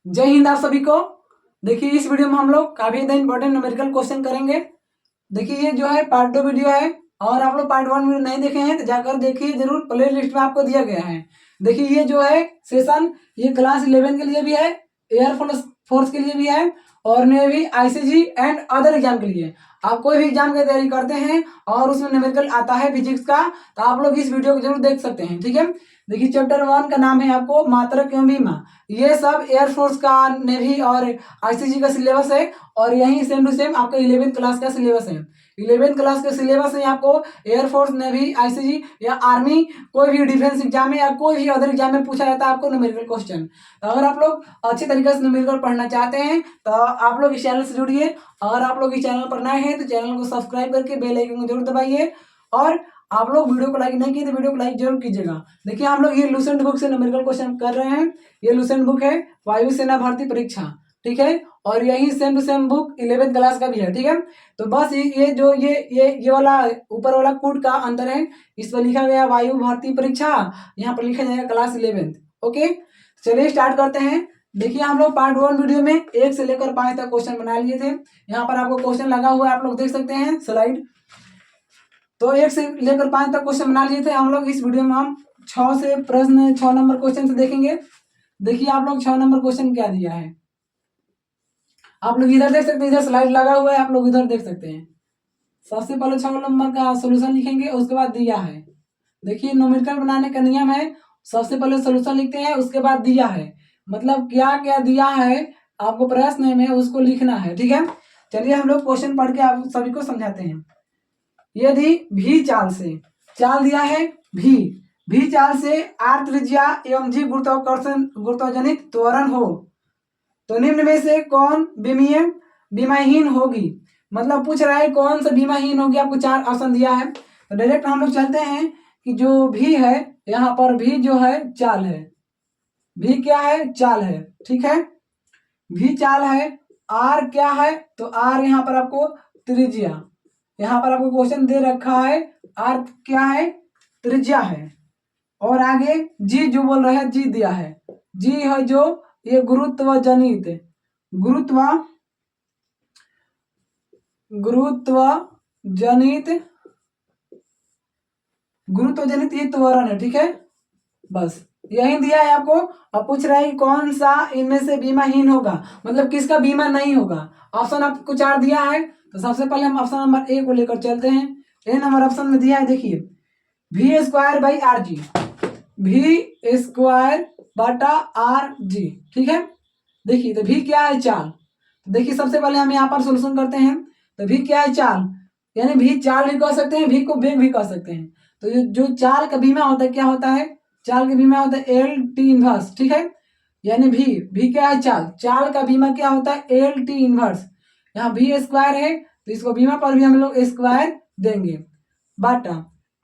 जय हिंद आप सभी को। देखिए इस वीडियो में हम लोग काफी ज्यादा इंपॉर्टेंट न्यूमेरिकल क्वेश्चन करेंगे। देखिए ये जो है पार्ट 2 वीडियो है और आप लोग पार्ट 1 वीडियो नहीं देखे हैं तो जाकर देखिए जरूर, प्ले लिस्ट में आपको दिया गया है। देखिए ये जो है सेशन ये क्लास 11 के लिए भी है, एयरफोर्स फोर्स के लिए भी है और navy, ICG and other exam के लिए। आप कोई भी एग्जाम की तैयारी करते हैं और उसमें न्यूमेरिकल आता है फिजिक्स का तो आप लोग इस वीडियो को जरूर देख सकते हैं, ठीक है। देखिए चैप्टर 1 का नाम है आपको मात्रक एवं बीमा। ये सब एयरफोर्स का, नेवी और आईसीजी का सिलेबस है और यही सेम टू सेम आपका 11th क्लास का सिलेबस है। 11th क्लास के सिलेबस में आपको एयरफोर्स, नेवी, आईसीजी या आर्मी, कोई भी डिफेंस एग्जाम में या कोई भी अदर एग्जाम में पूछा जाता है आपको न्यूमेरिकल क्वेश्चन। तो अगर आप लोग अच्छे तरीके से न्यूमेरिकल पढ़ना चाहते हैं तो आप लोग इस चैनल से जुड़िए। अगर आप लोग इस चैनल पर नए हैं तो चैनल को सब्सक्राइब करके बेल आइकन को जरूर दबाइए और आप लोग वीडियो को लाइक नहीं किए तो वीडियो को लाइक जरूर कीजिएगा। देखिए हम लोग ये लूसेंट बुक से न्यूमेरिकल क्वेश्चन कर रहे हैं। ये लूसेंट बुक है वायुसेना भर्ती परीक्षा, ठीक है। और यही same to same book 11th class का भी है, ठीक है। तो बस ये जो ये वाला ऊपर वाला कोड का अंतर है। इस पर लिखा गया वायु भर्ती परीक्षा, यहाँ पर लिखा जाएगा क्लास 11th। ओके चलिए स्टार्ट करते हैं। देखिए हम लोग पार्ट 1 वीडियो में 1 से लेकर 5 तक क्वेश्चन बना लिए थे। यहाँ पर आपको क्वेश्चन लगा हुआ है, आप लोग देख सकते हैं स्लाइड। तो 1 से लेकर 5 तक क्वेश्चन बना लिए थे हम लोग। इस वीडियो में हम 6 से प्रश्न 6 नंबर क्वेश्चन से देखेंगे। देखिए आप लोग 6 नंबर क्वेश्चन क्या दिया है, आप लोग इधर देख सकते हैं, इधर स्लाइड लगा हुआ है, आप लोग इधर देख सकते हैं। सबसे पहले 6 नंबर का सोल्यूशन लिखेंगे, उसके बाद दिया है। देखिए न्यूमेरिकल बनाने का नियम है, सबसे पहले सोल्यूशन लिखते हैं उसके बाद दिया है। मतलब क्या क्या दिया है आपको प्रश्न में उसको लिखना है, ठीक है। चलिए हम लोग क्वेश्चन पढ़ के आप सभी को समझाते हैं। यदि भी चाल से, चाल दिया है भी चाल से आर त्रिज्या एवं जी गुरुत्वाकर्षण गुरुत्वजनित त्वरण हो तो निम्न में से कौन बीमाहीन होगी। मतलब पूछ रहा है कौन सा बीमाहीन होगी, आपको 4 ऑप्शन दिया है। तो डायरेक्ट हम लोग चलते हैं कि जो भी है यहाँ पर भी जो है चाल है, भी क्या है चाल है, ठीक है। भी चाल है। आर क्या है तो आर यहाँ पर आपको त्रिज्या, यहाँ पर आपको क्वेश्चन दे रखा है आर क्या है त्रिज्या है। और आगे जी जो बोल रहे हैं जी दिया है, जी है जो ये गुरुत्व जनित ये त्वरण है, ठीक है। बस यही दिया है आपको। अब पूछ रहा है कौन सा इनमें से बीमाहीन होगा, मतलब किसका बीमा नहीं होगा। ऑप्शन आपको 4 दिया है। तो सबसे पहले हम ऑप्शन नंबर ए को लेकर चलते हैं। ए नंबर ऑप्शन में दिया है, देखिए V square by R G, भी स्क्वायर बटा आर जी, ठीक है। देखिए तो भी क्या है चाल। तो देखिए सबसे पहले हम यहाँ पर सोल्यूशन करते हैं। तो भी क्या है चाल, यानी भी चाल भी कह सकते हैं, भी को वेग भी कह सकते हैं। तो ये जो चाल का बीमा होता है क्या होता है, चाल का बीमा होता है एल टी इनवर्स, ठीक है। यानी भी क्या है चाल, चाल का बीमा क्या होता है एल टी इनवर्स। यहाँ भी स्क्वायर है तो इसको बीमा पर भी हम लोग स्क्वायर देंगे बटा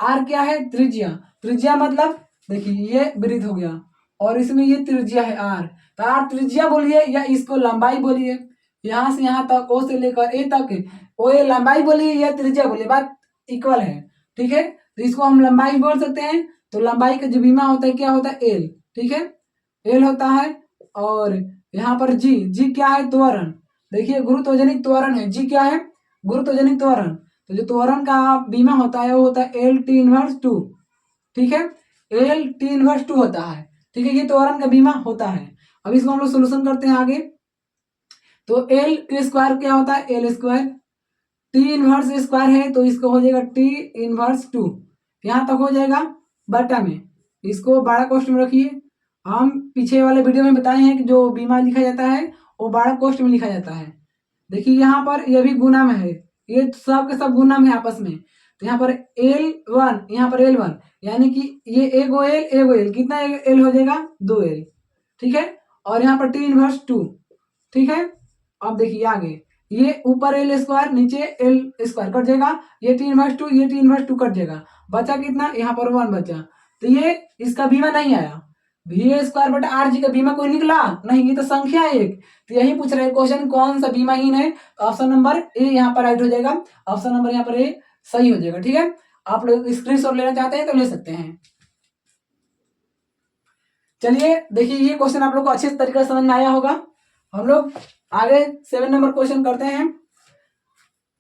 आर क्या है त्रिज्या। त्रिज्या मतलब देखिए ये वृत्त हो गया और इसमें ये त्रिज्या है आर। तो आर त्रिज्या बोलिए या इसको लंबाई बोलिए, यहाँ से यहाँ तक ओ से लेकर ए तक ओ ए लंबाई बोलिए या त्रिज्या बोलिए, बात इक्वल है, ठीक है। तो इसको हम लंबाई बोल सकते हैं। तो लंबाई का जो बीमा होता है क्या होता है एल, ठीक है, एल होता है। और यहाँ पर जी, जी क्या है त्वरण। देखिए गुरुत्वजनित त्वरण है, जी क्या है गुरुत्वजनित त्वरण। तो जो त्वरण का बीमा होता है वो होता है एल टी इनवर्स 2, ठीक है। एल टी इनवर्स 2 होता है, ठीक है, ये त्वरण का बीमा होता है। अब इसको हम लोग सोल्यूशन करते हैं आगे। तो एल स्क्वायर क्या होता है L square, T inverse square है तो इसको हो जाएगा टी इनवर्स 2, यहाँ तक हो जाएगा बटा में। इसको 12 कोष्ठ में रखिए। हम पीछे वाले वीडियो में बताए हैं कि जो बीमा लिखा जाता है वो 12 कोष्ठ में लिखा जाता है। देखिए यहाँ पर ये भी गुना में है, ये सब के सब गुना में आपस में। तो यहाँ पर L1, यहाँ पर L1 यानी कि ये एगो एल कितना एल हो जाएगा 2L, ठीक है। और यहाँ पर टी इनवर्स 2, ठीक है। अब देखिए आगे ये ऊपर एल स्क्वायर नीचे एल स्क्वायर कट जाएगा, ये टी इनवर्स 2 ये टी इनवर्स 2 कट जाएगा, बचा कितना यहाँ पर 1 बचा। तो ये इसका बीमा नहीं आया, भी स्क्वायर बटा आर जी का बीमा कोई निकला नहीं, ये तो संख्या है एक। तो यही पूछ रहे हैं क्वेश्चन कौन सा बीमाहीन है। ऑप्शन नंबर ए यहाँ पर राइट हो जाएगा, ऑप्शन नंबर यहाँ पर ए सही हो जाएगा, ठीक है। आप लोग स्क्रीनशॉट लेना चाहते हैं तो ले सकते हैं। चलिए देखिए, ये क्वेश्चन आप लोग को अच्छे तरीके से समझ में आया होगा। हम लोग आगे 7 नंबर क्वेश्चन करते हैं।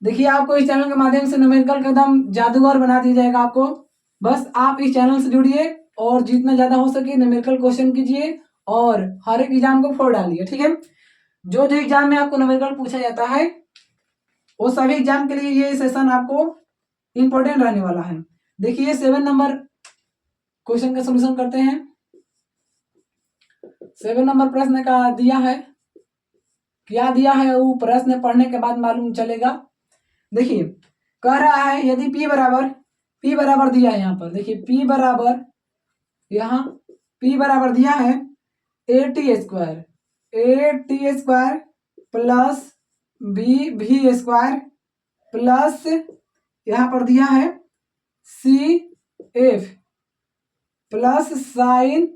देखिए, आपको इस चैनल के माध्यम से न्यूमेरिकल का एकदम जादूगर बना दिया जाएगा आपको। बस आप इस चैनल से जुड़िए और जितना ज्यादा हो सके न्यूमेरिकल क्वेश्चन कीजिए और हर एक एग्जाम को फोड़ डालिए, ठीक है। जो जो एग्जाम में आपको न्यूमेरिकल पूछा जाता है वो सभी एग्जाम के लिए ये सेशन आपको इंपॉर्टेंट रहने वाला है। देखिए 7 नंबर क्वेश्चन का सोल्यूशन करते हैं। 7 नंबर प्रश्न का दिया है, क्या दिया है वो प्रश्न पढ़ने के बाद मालूम चलेगा। देखिए कह रहा है यदि p बराबर दिया है, यहाँ पर देखिए p बराबर, यहाँ p बराबर दिया है A square plus B square plus यहाँ पर दिया है C F plus sine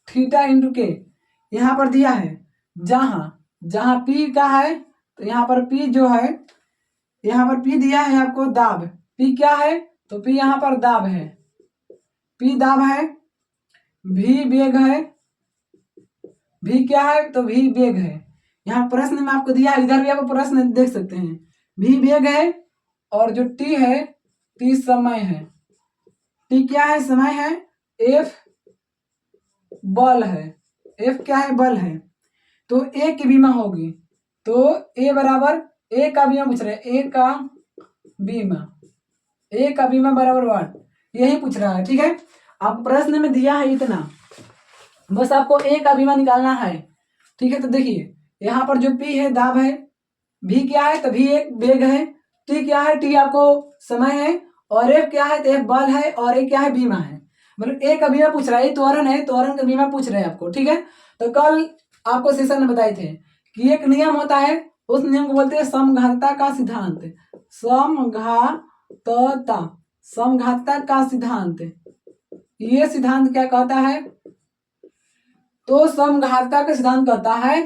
theta into के। यहाँ पर दिया है जहां P का है तो यहाँ पर P जो है, यहाँ पर P दिया है आपको दाब। P क्या है तो P यहाँ पर दाब है, P दाब है, V वेग है, V क्या है तो V वेग है। यहाँ प्रश्न में आपको दिया है, इधर भी आप प्रश्न देख सकते हैं। V वेग है और जो T है T समय है। T क्या है समय है, F बल है, F क्या है बल है। तो A की बीमा होगी तो A बराबर, A का बीमा पूछ रहे हैं, A का बीमा बराबर वाट, यही पूछ रहा है, ठीक है। आप प्रश्न में दिया है इतना, बस आपको A का बीमा निकालना है, ठीक है। तो देखिए यहाँ पर जो P है दाब है, V क्या है तो V एक वेग है, T क्या है T आपको समय है, और F क्या है तो F बल है, और A क्या है बीमा है। मतलब A का बीमा पूछ रहा है, त्वरण है, त्वरण का बीमा पूछ रहे हैं आपको, ठीक है। तो कल आपको सेशन में बताए थे कि एक नियम होता है, उस नियम को बोलते हैं समघातता का सिद्धांत। समघातता का सिद्धांत, ये सिद्धांत क्या कहता है तो समघातता का सिद्धांत कहता है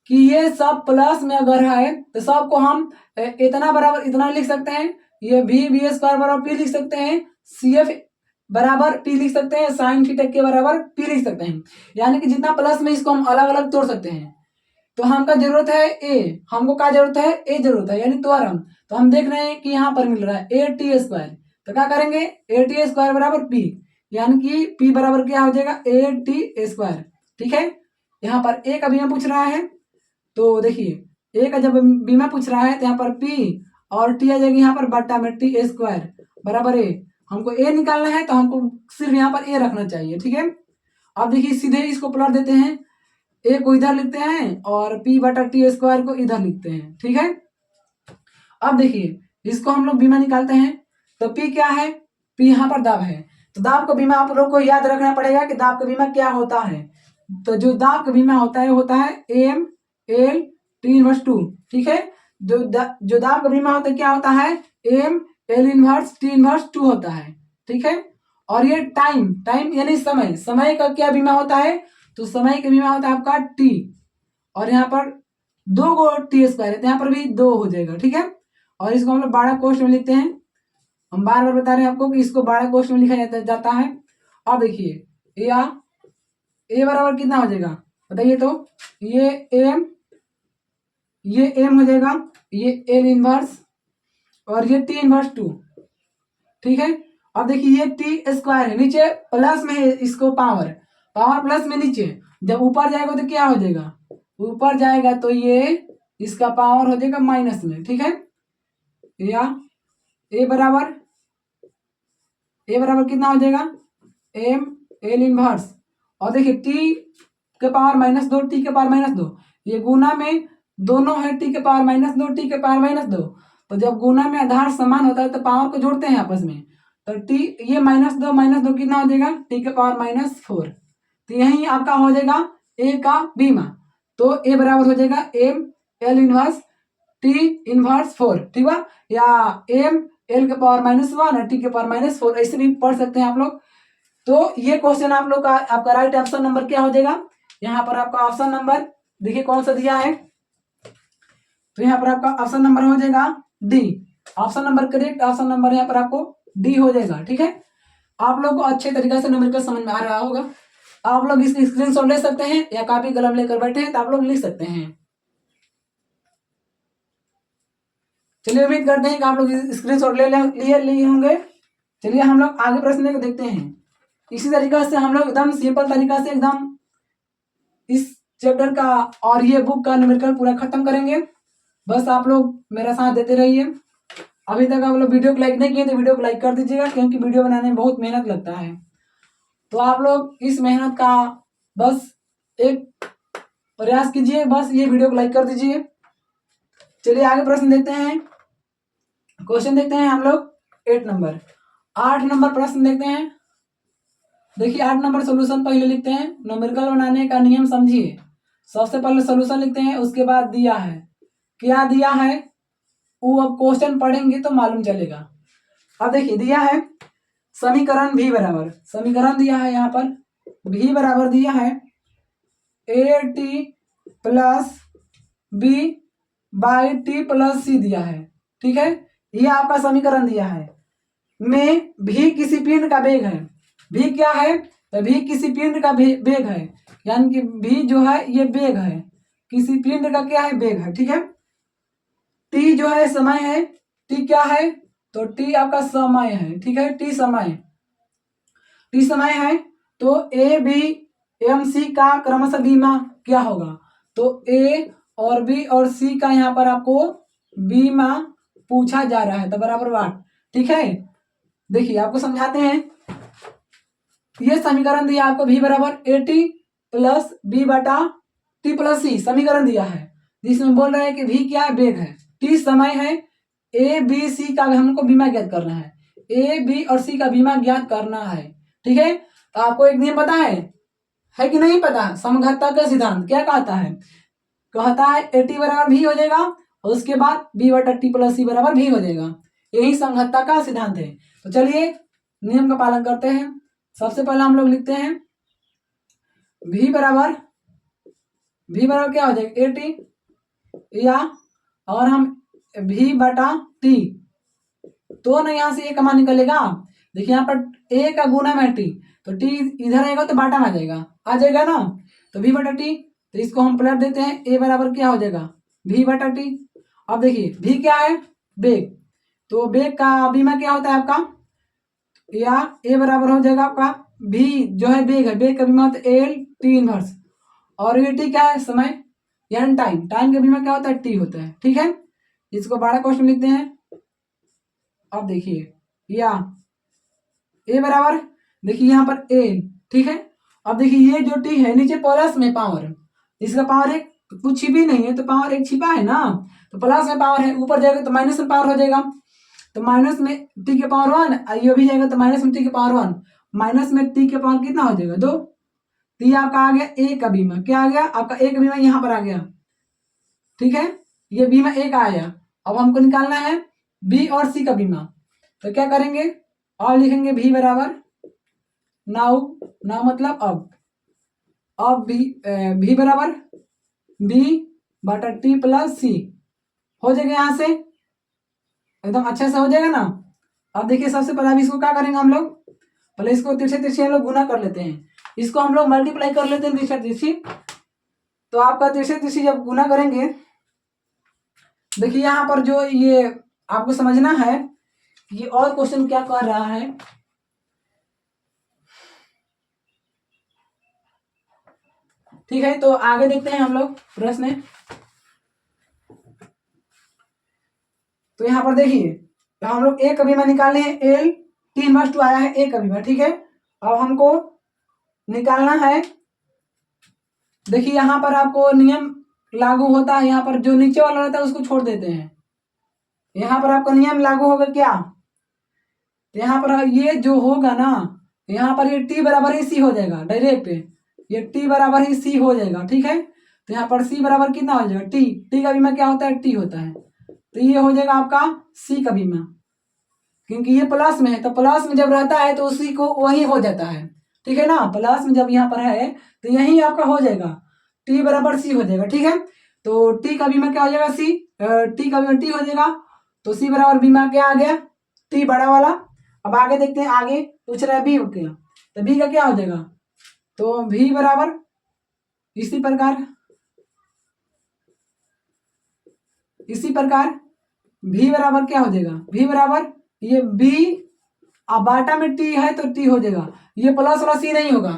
कि ये सब प्लस में अगर है तो सबको हम इतना बराबर इतना लिख सकते हैं, ये बी स्क्वायर बराबर पी लिख सकते हैं, सी एफ बराबर पी लिख सकते हैं, साइन थीटा के बराबर पी लिख सकते हैं। यानी कि जितना प्लस में इसको हम अलग अलग तोड़ सकते हैं। तो हमका जरूरत है ए, हमको क्या जरूरत है ए जरूरत है, यानी त्वरण। तो हम देख रहे हैं कि यहाँ पर मिल रहा है ए टी स्क्वायर, तो क्या करेंगे ए टी स्क्वायर बराबर पी, यानी कि पी बराबर क्या हो जाएगा ए टी स्क्वायर, ठीक है। यहाँ पर ए का बीमा पूछ रहा है तो देखिए ए का जब बीमा पूछ रहा है तो यहाँ पर पी और टी आ जाएगी यहाँ पर बट्टा में टी स्क्वायर बराबर ए। हमको ए निकालना है तो हमको सिर्फ यहाँ पर ए रखना चाहिए, ठीक है। अब देखिए सीधे इसको पलट देते हैं, ए को इधर लिखते हैं और पी बटा टी स्क्वायर को इधर लिखते हैं, ठीक है। अब देखिए इसको हम लोग बीमा निकालते हैं तो पी क्या है, पी यहाँ पर दाब है, तो दाब का बीमा आप लोग को याद रखना पड़ेगा कि दाब का बीमा क्या होता है। तो जो दाब का बीमा होता है एम एल टी इनवर्स 2, ठीक है। जो दाब का बीमा होता है क्या होता है M L inverse T inverse 2 होता है, ठीक है। और ये टाइम यानी समय का क्या बीमा होता है तो समय का बीमा होता है आपका टी, और यहाँ पर 2 गो टी स्क्वायर है तो यहाँ पर भी 2 हो जाएगा, ठीक है। और इसको हम लोग 12 कोष्ठ में लिखते हैं। हम बार बार बता रहे हैं आपको कि इसको 12 कोष्ठ में लिखा जाता है। अब देखिए ए बराबर कितना हो जाएगा बताइए तो, ये एम हो जाएगा, ये एल इनवर्स और ये टी इनवर्स 2, ठीक है। अब देखिए ये टी स्क्वायर है, नीचे प्लस में है, इसको पावर प्लस में नीचे, जब ऊपर जाएगा तो क्या हो जाएगा, ऊपर जाएगा तो ये इसका पावर हो जाएगा माइनस में, ठीक है। या ए बराबर कितना हो जाएगा एम एल इनवर्स, और देखिए टी के पावर -2 टी के पावर -2, ये गुना में दोनों है टी के पावर -2 टी के पावर -2, तो जब गुना में आधार समान होता है तो पावर को जोड़ते हैं आपस में, तो टी ये -2 कितना हो जाएगा टी के पावर -4, तो यही आपका हो जाएगा ए का बीमा। तो ए बराबर हो जाएगा M L inverse T inverse 4, ठीक है, या एम एल के पावर -1 और टी के पावर -4, ऐसे भी पढ़ सकते हैं आप लोग। तो ये क्वेश्चन आप लोग का आपका राइट ऑप्शन नंबर क्या हो जाएगा, यहाँ पर आपका ऑप्शन नंबर देखिए कौन सा दिया है, तो यहाँ पर आपका ऑप्शन नंबर हो जाएगा D, option number correct, option number यहाँ पर आपको डी हो जाएगा, ठीक है। आप लोग को अच्छे तरीके से न्यूमेरिकल समझ में आ रहा होगा। आप लोग इसकी स्क्रीनशॉट ले सकते हैं या कॉपी कलम लेकर बैठे हैं तो आप लोग लिख सकते हैं। चलिए उम्मीद करते हैं कि आप लोग स्क्रीनशॉट लिए होंगे। चलिए हम लोग आगे प्रश्न को देखते हैं। इसी तरीका से हम लोग एकदम सिंपल तरीका से एकदम इस चैप्टर का और ये बुक का न्यूमेरिकल पूरा खत्म करेंगे। बस आप लोग मेरा साथ देते रहिए। अभी तक आप लोग वीडियो को लाइक नहीं किए तो वीडियो को लाइक कर दीजिएगा, क्योंकि वीडियो बनाने में बहुत मेहनत लगता है। तो आप लोग इस मेहनत का बस एक प्रयास कीजिए, बस ये वीडियो को लाइक कर दीजिए। चलिए आगे प्रश्न देखते हैं। क्वेश्चन देखते हैं हम लोग 8 नंबर प्रश्न देखते हैं। देखिए 8 नंबर सोल्यूशन पहले लिखते हैं। न्यूमेरिकल बनाने का नियम समझिए। सबसे पहले सोल्यूशन लिखते हैं, उसके बाद दिया है, क्या दिया है वो अब क्वेश्चन पढ़ेंगे तो मालूम चलेगा। अब देखिए दिया है समीकरण भी बराबर, समीकरण दिया है यहाँ पर भी बराबर दिया है AT plus B by T plus C दिया है। ठीक है, ये आपका समीकरण दिया है। में भी किसी पिंड का वेग है। भी क्या है तो भी किसी पिंड का वेग है, यानी कि भी जो है ये वेग है, किसी पिंड का क्या है वेग है। ठीक है, टी जो है समय है। टी क्या है तो टी आपका समय है। ठीक है, टी समय है। तो ए बी एम सी का क्रमशः बीमा क्या होगा, तो ए और बी और सी का यहाँ पर आपको बीमा पूछा जा रहा है, तो बराबर वाट। ठीक है, देखिए आपको समझाते हैं। ये समीकरण दिया आपको भी बराबर AT प्लस B बटा T प्लस C समीकरण दिया है, जिसमें बोल रहे हैं कि भी क्या है वेग है, T समय है, A B C का हमको बीमा ज्ञात करना है, A B और C का बीमा ज्ञात करना है। ठीक है, तो आपको एक नियम पता है कि नहीं पता। समघातता का सिद्धांत क्या कहता है, कहता है AT बराबर भी हो जाएगा और उसके बाद B बटा T प्लस C बराबर भी हो जाएगा। यही समघातता का सिद्धांत है। तो चलिए नियम का पालन करते हैं। सबसे पहले हम लोग लिखते हैं भी बराबर क्या हो जाएगा AT या और हम भी बटा T, तो ना यहाँ से ये कमा निकलेगा। देखिए यहाँ पर A का गुना में T, तो T इधर आएगा तो बाटा में आ जाएगा ना, तो भी बटा T। तो इसको हम पलट देते हैं, A बराबर क्या हो जाएगा भी बटा T। अब देखिए भी क्या है वेग, तो वेग का बीमा क्या होता है आपका, या A बराबर हो जाएगा आपका भी जो है वेग है, वेग का बीमा होता है L T इनवर्स, और ये T क्या है समय यानी टाइम, टाइम का बीमा क्या होता है T होता है। ठीक है, इसको बड़ा क्वेश्चन लिखते हैं। अब देखिए या A बराबर देखिए यहाँ पर A। ठीक है, अब देखिए ये जो T है नीचे प्लस में पावर, इसका पावर एक कुछ भी नहीं है तो पावर एक छिपा है ना, तो प्लस में पावर है, ऊपर जाएगा तो माइनस में पावर हो जाएगा, तो माइनस में T के पावर 1, ये भी जाएगा तो माइनस में T के पावर 1, माइनस में T के पावर कितना हो जाएगा 2। तो ये आपका आ गया A का बीमा, क्या आ गया आपका A का बीमा यहाँ पर आ गया। ठीक है, ये बीमा A का आया। अब हमको निकालना है B और C का बीमा, तो क्या करेंगे और लिखेंगे भी बराबर नाउ मतलब अब भी बराबर B बटा T प्लस C हो जाएगा, यहाँ से एकदम अच्छे से हो जाएगा ना। अब देखिए सबसे पहले इसको क्या करेंगे हम लोग, पहले इसको तिरछे हम लोग गुना कर लेते हैं, इसको हम लोग मल्टीप्लाई कर लेते हैं तिरछी। तो आपका तिरछी जब गुना करेंगे, देखिए यहाँ पर जो ये आपको समझना है ये और क्वेश्चन क्या कर रहा है। ठीक है, तो आगे देखते हैं हम लोग प्रश्न। तो यहाँ पर देखिए तो हम लोग A का बीमा निकाले हैं, L T इनवर्स 2 आया है A का बीमा। ठीक है, अब हमको निकालना है, देखिए यहाँ पर आपको नियम लागू होता है, यहाँ पर जो नीचे वाला रहता है उसको छोड़ देते हैं, यहाँ पर आपका नियम लागू होगा क्या, तो यहाँ पर ये जो होगा ना, यहाँ पर ये T बराबर ही C हो जाएगा डायरेक्ट, ये T बराबर ही C हो जाएगा। ठीक है, तो यहाँ पर C बराबर कितना हो जाएगा T का बीमा क्या होता है T होता है, तो ये हो जाएगा आपका C का बीमा, क्योंकि ये प्लस में है तो प्लस में जब रहता है तो उसी को वही हो जाता है। ठीक है ना, प्लस में जब यहाँ पर है तो यही आपका हो जाएगा T बराबर C हो जाएगा। ठीक है, तो T का बीमा क्या हो जाएगा C, T का बीमा T हो जाएगा, तो C बराबर बीमा क्या आ गया T बड़ा वाला। अब आगे देखते हैं, आगे पूछ रहा है B क्या, तो B का क्या हो जाएगा तो v बराबर इसी प्रकार v बराबर क्या हो जाएगा, v बराबर ये b अब बाटा में t है तो t हो जाएगा, ये प्लस वाला c नहीं होगा,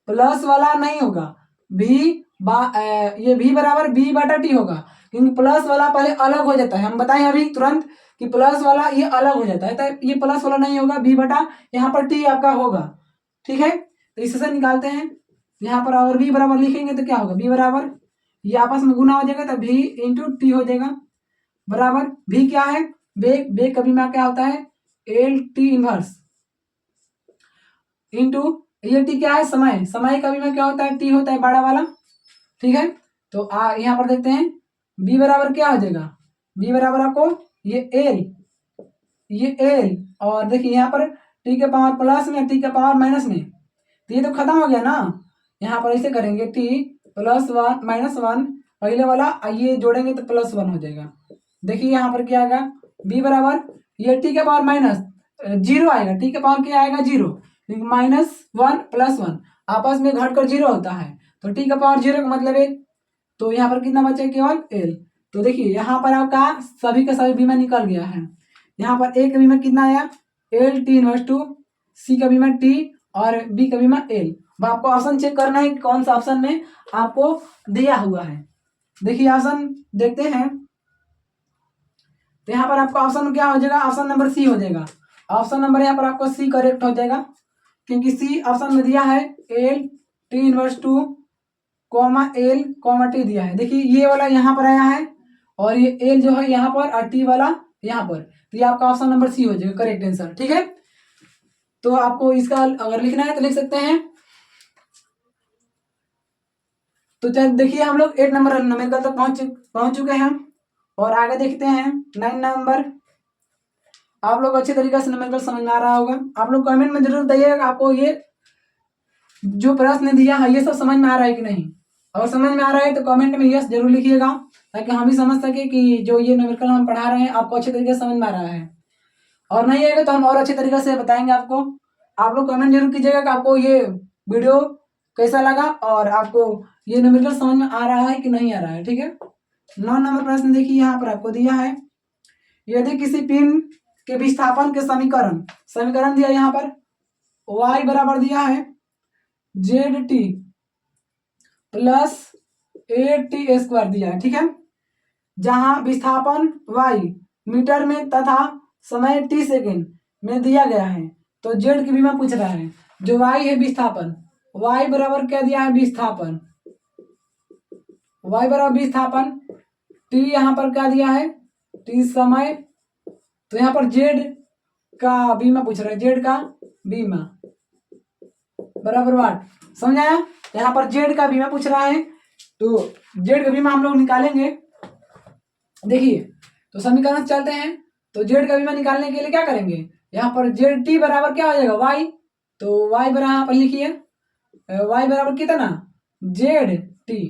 प्लस वाला नहीं होगा, ये v बराबर b बाटा t होगा, क्योंकि प्लस वाला पहले अलग हो जाता है, हम बताएं अभी तुरंत कि प्लस वाला ये अलग हो जाता है, तो ये प्लस वाला नहीं होगा, b बटा यहाँ पर t आपका होगा। ठीक है, तो इससे निकालते हैं यहाँ पर, और v बराबर लिखेंगे तो क्या होगा, v बराबर ये आपस में गुना हो जाएगा तो v इंटू टी हो जाएगा, बराबर v क्या है, बेग, बेग का बीमा क्या होता है, एल टी इनवर्स इंटू ये टी क्या है, समय, समय का बीमा क्या होता है, टी होता है बड़ा वाला। ठीक है, तो यहाँ पर देखते हैं b बराबर क्या हो जाएगा, b बराबर आपको ये एल और देखिए यहाँ पर टी के पावर प्लस में टी के पावर माइनस में, तो ये तो खत्म हो गया ना, यहाँ पर ऐसे करेंगे T plus one minus one पहले वाला, ये जोड़ेंगे तो प्लस वन हो जाएगा। देखिए यहाँ पर क्या आएगा, b बराबर ये टी के पावर माइनस जीरो आएगा, टी के पावर क्या आएगा जीरो, क्योंकि माइनस वन प्लस वन आपस में घटकर जीरो होता है, तो टी का पावर जीरो का मतलब एक, तो यहाँ पर कितना बचा केवल एल। तो देखिए यहाँ पर आपका सभी का सभी बीमा निकल गया है, यहाँ पर ए का बीमा कितना आया, एल टी इनवर्स टू, सी का बीमा टी और बी का बीमा एल। अब आपको ऑप्शन चेक करना है कौन सा ऑप्शन में आपको दिया हुआ है। देखिए ऑप्शन देखते हैं, तो यहाँ पर आपका ऑप्शन क्या हो जाएगा, ऑप्शन नंबर सी हो जाएगा, ऑप्शन नंबर यहाँ पर आपको सी करेक्ट हो जाएगा, क्योंकि सी ऑप्शन में दिया है L T inverse two comma L comma T दिया है। देखिए ये वाला यहाँ पर आया है और ये एल जो है यहाँ पर और टी वाला यहाँ पर, तो ये आपका ऑप्शन नंबर सी हो जाएगा करेक्ट आंसर। ठीक है, तो आपको इसका अगर लिखना है तो लिख सकते हैं। तो चल देखिए हम लोग 8 नंबर न्यूमेरिकल तक पहुंच चुके हैं और आगे देखते हैं 9 नंबर। आप लोग अच्छे तरीके से न्यूमेरिकल समझ में आ रहा होगा, आप लोग कमेंट में जरूर बताइएगा आपको ये जो प्रश्न दिया है ये सब समझ में आ रहा है कि नहीं। अगर समझ में आ रहा है तो कमेंट में यस जरूर लिखिएगा, ताकि हम भी समझ सके कि जो ये न्यूमेरिकल हम पढ़ा रहे हैं आपको अच्छे तरीके से समझ में आ रहा है, और नहीं आएगा तो हम और अच्छे तरीके से बताएंगे आपको। आप लोग कमेंट जरूर कीजिएगा कि आपको ये वीडियो कैसा लगा और आपको ये न्यूमेरिकल समझ में आ रहा है कि नहीं आ रहा है। ठीक है, 9 नंबर प्रश्न देखिए यहाँ पर आपको दिया है, यदि किसी पिंड के विस्थापन के समीकरण दिया, यहाँ पर y बराबर दिया है Z T plus A T square दिया है। ठीक है, जहां विस्थापन y मीटर में तथा समय t सेकेंड में दिया गया है, तो जेड की बीमा पूछ रहा है, जो y है विस्थापन, y बराबर क्या दिया है विस्थापन, y बराबर विस्थापन, t यहाँ पर क्या दिया है t समय, तो यहाँ पर जेड का बीमा पूछ रहा है, जेड का बीमा बराबर वाट, समझाया, यहाँ पर जेड का बीमा पूछ रहा है, तो जेड का बीमा हम लोग निकालेंगे। देखिए तो समीकरण चलते हैं, तो जेड का बीमा निकालने के लिए क्या करेंगे, यहाँ पर जेड टी बराबर क्या हो जाएगा वाई, तो वाई बराबर यहाँ पर लिखिए वाई बराबर कितना जेड टी।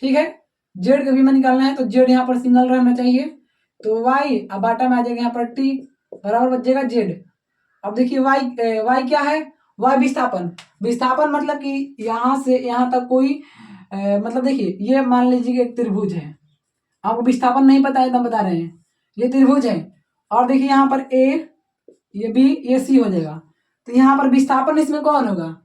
ठीक है, जेड का बीमा निकालना है तो जेड यहाँ पर सिंगल रहना चाहिए, तो वाई अब बाटा में आ जाएगा यहाँ पर टी बराबर बच जाएगा जेड। अब देखिए वाई वाई क्या है, वाई विस्थापन, विस्थापन मतलब कि यहाँ से यहाँ तक कोई मतलब देखिए ये मान लीजिए कि एक त्रिभुज है, आपको विस्थापन नहीं पता है तो हम बता रहे हैं, ये त्रिभुज है और देखिए यहाँ पर ए ये बी ये सी हो जाएगा, तो यहाँ पर विस्थापन इसमें कौन होगा,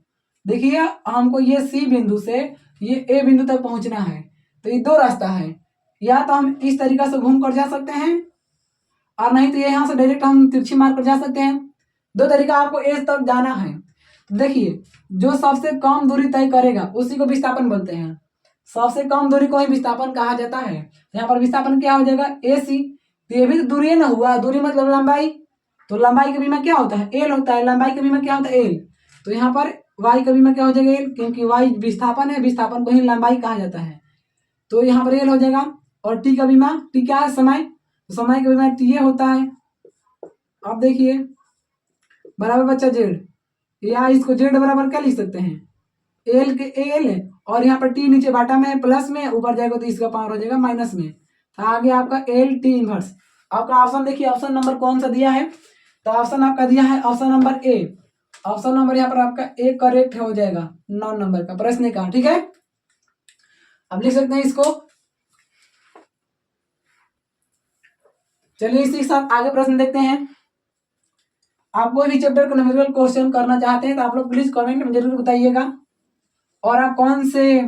देखिए हमको ये सी बिंदु से ये ए बिंदु तक पहुंचना है, तो ये दो रास्ता है, या तो हम इस तरीका से घूम कर जा सकते हैं और नहीं तो यहाँ से डायरेक्ट हम तिरछी मार कर जा सकते हैं, दो तरीका आपको ए तक जाना है। देखिए जो सबसे कम दूरी तय करेगा उसी को विस्थापन बोलते हैं, सबसे कम दूरी को ही विस्थापन कहा जाता है। यहाँ पर विस्थापन क्या हो जाएगा ए सी, तो ये भी तो दूरी ना हुआ, दूरी मतलब लंबाई, तो लंबाई का बीमा क्या होता है एल होता है, लंबाई का बीमा क्या होता है एल, तो यहाँ पर वाई का बीमा क्या हो जाएगा एल, क्योंकि वाई विस्थापन है, विस्थापन को ही लंबाई कहा जाता है, तो यहाँ पर एल हो जाएगा। और टी का बीमा, टी क्या है समय, तो समय का बीमा टी ए होता है। अब देखिए बराबर बच्चा जेड, या इसको जेड बराबर क्या लिख सकते हैं एल के एल, और यहाँ पर टी नीचे बाटा में प्लस में, ऊपर जाएगा तो इसका पावर हो जाएगा माइनस में, तो आगे आपका एल टी इनवर्स। आपका ऑप्शन देखिए ऑप्शन नंबर कौन सा दिया है, तो ऑप्शन आपका दिया है option number A option number यहाँ पर आपका एक करेक्ट हो जाएगा 9 नंबर का प्रश्न का। ठीक है, अब लिख सकते हैं इसको। चलिए इसी के साथ आगे प्रश्न देखते हैं। आप कोई भी चैप्टर का न्यूमेरिकल क्वेश्चन करना चाहते हैं तो आप लोग प्लीज कमेंट में जरूर बताइएगा, और आप कौन से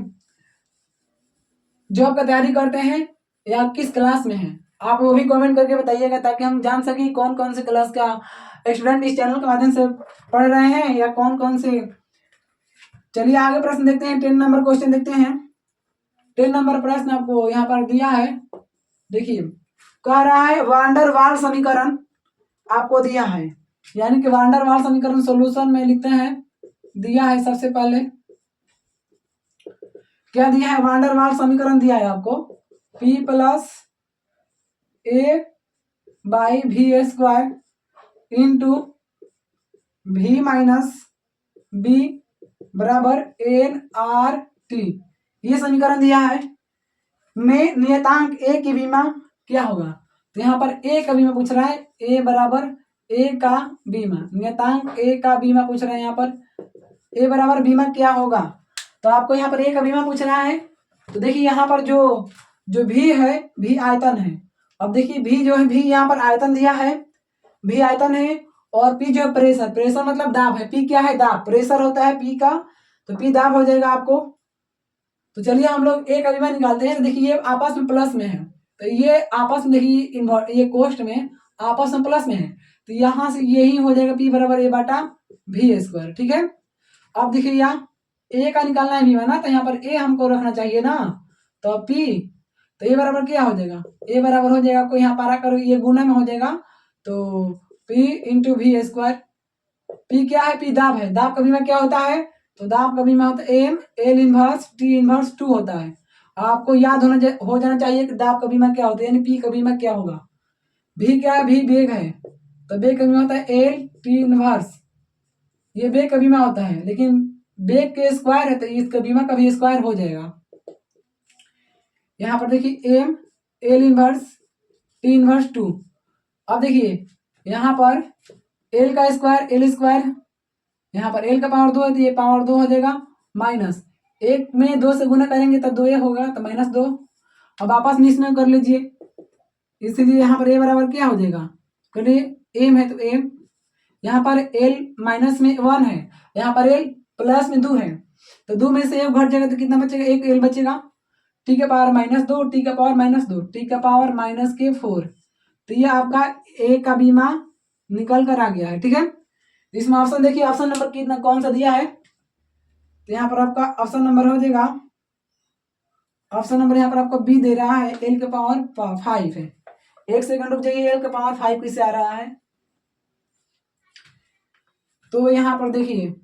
जॉब का तैयारी करते हैं या किस क्लास में हैं आप वो भी कमेंट करके बताइएगा, ताकि हम जान सकें कौन कौन से क्लास का स्टूडेंट इस चैनल के माध्यम से पढ़ रहे हैं या कौन कौन से। चलिए आगे प्रश्न देखते हैं, 10 नंबर क्वेश्चन देखते हैं। 10 नंबर प्रश्न आपको यहाँ पर दिया है, देखिए कह रहा है वांडर वाल समीकरण आपको दिया है, यानी कि वांडर वाल समीकरण सॉल्यूशन में लिखते हैं, दिया है सबसे पहले क्या दिया है, वांडर वाल समीकरण दिया है आपको p plus a by V square into v minus b बराबर एन आर टी, ये समीकरण दिया है। में नियतांक a की बीमा क्या होगा, तो यहाँ पर a का बीमा पूछ रहा है, a बराबर a का बीमा, नियतांक a का बीमा पूछ रहे हैं यहाँ पर, a बराबर बीमा क्या होगा, तो आपको यहाँ पर a का बीमा पूछ रहा है। तो देखिए यहाँ पर जो v है, v आयतन है। अब देखिए v जो है, v यहाँ पर आयतन दिया है, v आयतन है, और p जो है प्रेशर, प्रेशर मतलब दाब है, p क्या है दाब, प्रेशर होता है p का, तो p दाब हो जाएगा आपको। तो चलिए हम लोग a का बीमा निकालते हैं। तो देखिए ये आपस में प्लस में है, तो ये आपस में देखिए ये कोष्ट में आपस में प्लस में है, तो यहाँ से यही हो जाएगा p बराबर a बाटा वी स्क्वायर। ठीक है, अब देखिए यहाँ a का निकालना है बीमा ना, तो यहाँ पर a हमको रखना चाहिए ना, तो p, तो a बराबर क्या हो जाएगा, a बराबर हो जाएगा आपको यहाँ पारा करो, ये गुना में हो जाएगा, तो p into V square. p क्या है, p दाब है, दाब का बीमा क्या होता है, तो दाब का बीमा होता है M L inverse T inverse 2 होता है। आपको याद हो जाना चाहिए कि दाब का बीमा क्या होता है, यानी p का बीमा क्या होगा, v क्या है, v वेग है, तो वेग का बीमा होता है एल टी इनवर्स, ये वेग का बीमा होता है, लेकिन वेग के स्क्वायर है तो इसका बीमा का भी स्क्वायर हो जाएगा। यहाँ पर देखिए M L inverse T inverse 2। अब देखिए यहाँ पर एल का स्क्वायर एल स्क्वायर, यहाँ पर एल का पावर 2 है तो ये पावर 2 हो जाएगा, माइनस 1 में 2 से गुना करेंगे तो 2 होगा, तो -2। अब आपस में इसमें कर लीजिए, इसलिए यहाँ पर ए बराबर क्या हो जाएगा, करिए एम है तो एम, यहाँ पर एल माइनस में 1 है, यहाँ पर एल प्लस में 2 है, तो 2 में से 1 घट जाएगा तो कितना बचेगा, 1 एल बचेगा, टी का पावर -2 टी का पावर -2 टी का पावर -4, तो ये आपका ए का बीमा निकल कर आ गया है। ठीक है, इसमें ऑप्शन देखिए, ऑप्शन नंबर कितना कौन सा दिया है, तो यहाँ पर आपका ऑप्शन नंबर हो जाएगा, ऑप्शन नंबर यहाँ पर आपको बी दे रहा है, एल के पावर 5 है। 1 सेकंड रुक जाइए, एल के पावर 5 किससे आ रहा है, तो यहाँ पर देखिए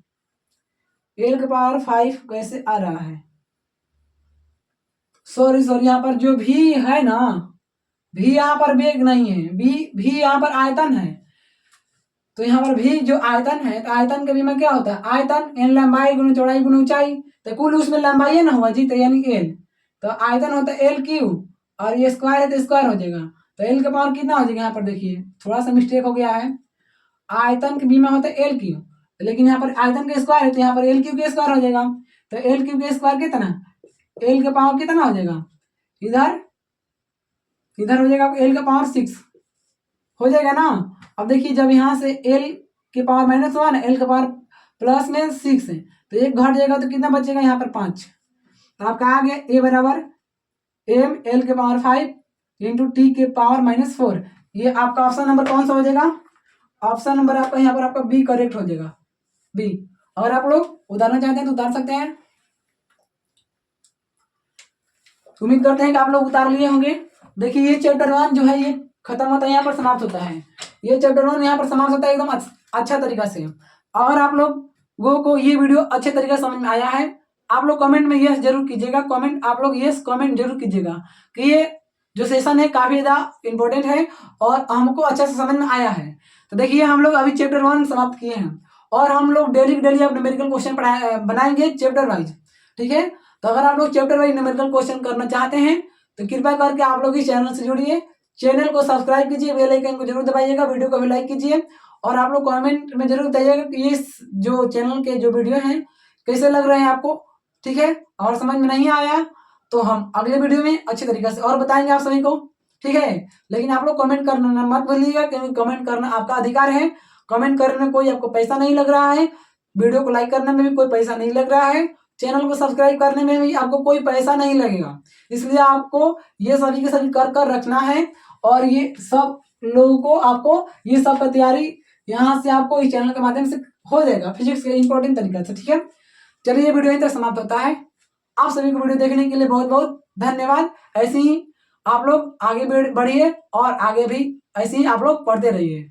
एल के पावर 5 कैसे आ रहा है, सॉरी यहाँ पर जो भी है ना, भी यहाँ पर वेग नहीं है, भी यहाँ पर आयतन है, तो यहाँ पर भी जो आयतन है, तो आयतन का बीमा क्या होता है, आयतन एन लंबाई गुना चौड़ाई गुना ऊंचाई, तो कुल उसमें लंबाई ना हुआ जी, तो यानी एल, तो आयतन होता है एल क्यू, और ये स्क्वायर है तो स्क्वायर हो जाएगा, तो एल का पावर कितना हो जाएगा, यहाँ पर देखिए थोड़ा सा मिस्टेक हो गया है, आयतन का बीमा होता है एल क्यू, लेकिन यहाँ पर आयतन का स्क्वायर है तो यहाँ पर एल क्यू के स्क्वायर हो जाएगा, तो एल क्यू के स्क्वायर कितना, एल का पावर कितना हो जाएगा, इधर हो जाएगा एल का पावर 6 हो जाएगा ना। अब देखिए जब यहाँ से एल के पावर -1 है, एल का पावर प्लस में 6 है, तो 1 घट जाएगा तो कितना बचेगा, यहाँ पर 5, तो आपका आ गया ए बराबर एम एल के पावर 5 इंटू टी के पावर -4। ये आपका ऑप्शन नंबर कौन सा हो जाएगा, ऑप्शन नंबर आपका यहाँ पर आपका बी करेक्ट हो जाएगा, बी। अगर आप लोग उतारना चाहते हैं तो उतार सकते हैं, उम्मीद करते हैं कि आप लोग उतार लिए होंगे। देखिए ये चैप्टर 1 जो है ये खत्म होता है, यहाँ पर समाप्त होता है, ये चैप्टर 1 यहाँ पर समाप्त होता है एकदम अच्छा तरीका से। अगर आप लोगों को ये वीडियो अच्छे तरीके से समझ में आया है, आप लोग कमेंट में यस जरूर कीजिएगा, आप लोग यस कमेंट जरूर कीजिएगा कि ये जो सेशन है काफी ज्यादा इंपॉर्टेंट है और हमको अच्छे से समझ में आया है। तो देखिए हम लोग अभी चैप्टर 1 समाप्त किए हैं, और हम लोग डेली अब न्यूमेरिकल क्वेश्चन बनाएंगे चैप्टर वाइज। ठीक है, तो अगर आप लोग चैप्टर वाइज न्यूमेरिकल क्वेश्चन करना चाहते हैं तो कृपया करके आप लोग इस चैनल से जुड़िए, चैनल को सब्सक्राइब कीजिए, बेल आइकन को जरूर दबाइएगा, वीडियो को भी लाइक कीजिए, और आप लोग कमेंट में जरूर बताइएगा कि ये जो चैनल के जो वीडियो हैं कैसे लग रहे हैं आपको, ठीक है। और समझ में नहीं आया तो हम अगले वीडियो में अच्छी तरीके से और बताएंगे आप सभी को, ठीक है। लेकिन आप लोग कमेंट करना मत भूलिएगा, क्योंकि कमेंट करना आपका अधिकार है। कमेंट करने में कोई आपको पैसा नहीं लग रहा है, वीडियो को लाइक करने में भी कोई पैसा नहीं लग रहा है, चैनल को सब्सक्राइब करने में भी आपको कोई पैसा नहीं लगेगा। इसलिए आपको ये सभी के सभी कर कर रखना है, और ये सब लोगों को आपको ये सब का तैयारी यहाँ से आपको इस चैनल के माध्यम से हो जाएगा, फिजिक्स के इंपॉर्टेंट तरीके से, ठीक है। चलिए ये वीडियो यहीं तक समाप्त होता है। आप सभी को वीडियो देखने के लिए बहुत बहुत धन्यवाद। ऐसे ही आप लोग आगे बढ़िए और आगे भी ऐसे ही आप लोग पढ़ते रहिए।